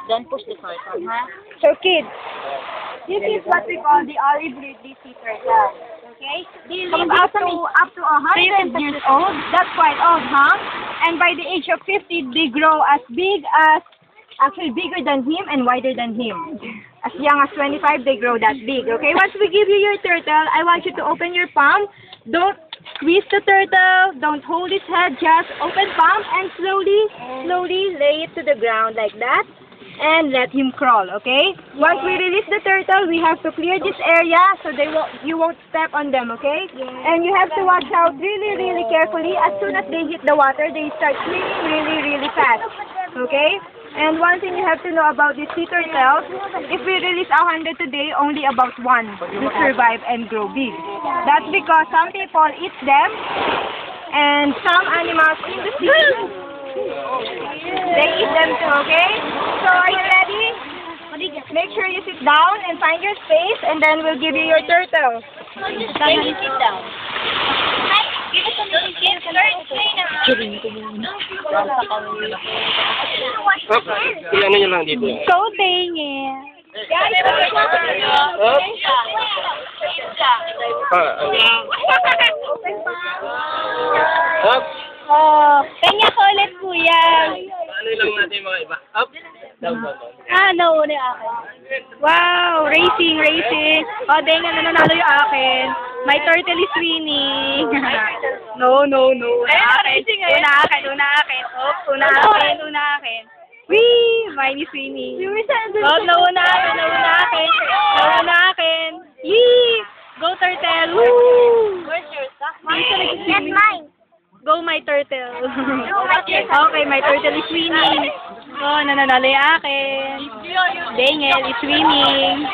Then push the turtle, huh? So kids, this is what we call the olive ridley sea turtle. Okay? They live up to 100 years old. That's quite old, huh? And by the age of 50, they grow as big as, actually bigger than him and wider than him. As young as 25, they grow that big. Okay? Once we give you your turtle, I want you to open your palm. Don't squeeze the turtle. Don't hold its head. Just open palm and slowly lay it to the ground like that. And let him crawl, okay? Once we release the turtle, we have to clear this area so you won't step on them, okay? And you have to watch out really carefully. As soon as they hit the water, they start swimming really fast, okay? And one thing you have to know about these sea turtles, if we release 100 today, only about 1 will survive and grow big. That's because some people eat them, and some animals in the sea, they eat them too, okay? So are you ready? Make sure you sit down and find your space, and then we'll give you your turtle. Then you sit down. Give us a little gift first. Ano nyo lang dito? So dingin. Up. Oh, kanya ko ulit, kuya. Ano lang natin yung mga iba? Up. Down. Nauna yung akin. Wow, racing. Oh, dahil nga nanalo yung akin. My turtle is winning. No. Una akin. Oops, una akin. Wee! Mine is winning. Oh, nauna akin. Yee! Go, turtle! Woo! Where's your stuff? That's mine. Go, my turtle. Okay, my turtle is winning. Oh, nananalo yung akin. Daniel is winning.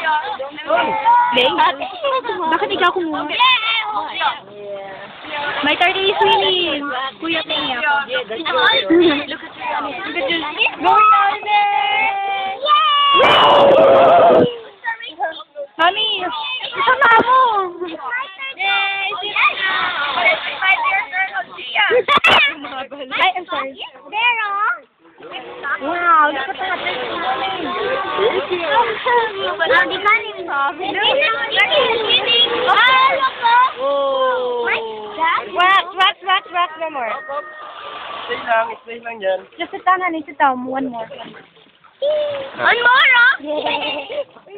Daniel? Bakit ikaw kumuha? My turtle is winning. Kuya Tingya. Look at your Go, Alden! Mami, isama mo. Ay, I'm sorry. Wow, look at that. Wax no more. Stay lang yan. Just sit down, honey. Sit down. One more. One more, huh? Yeah. One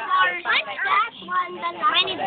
more. What's that one? Mine is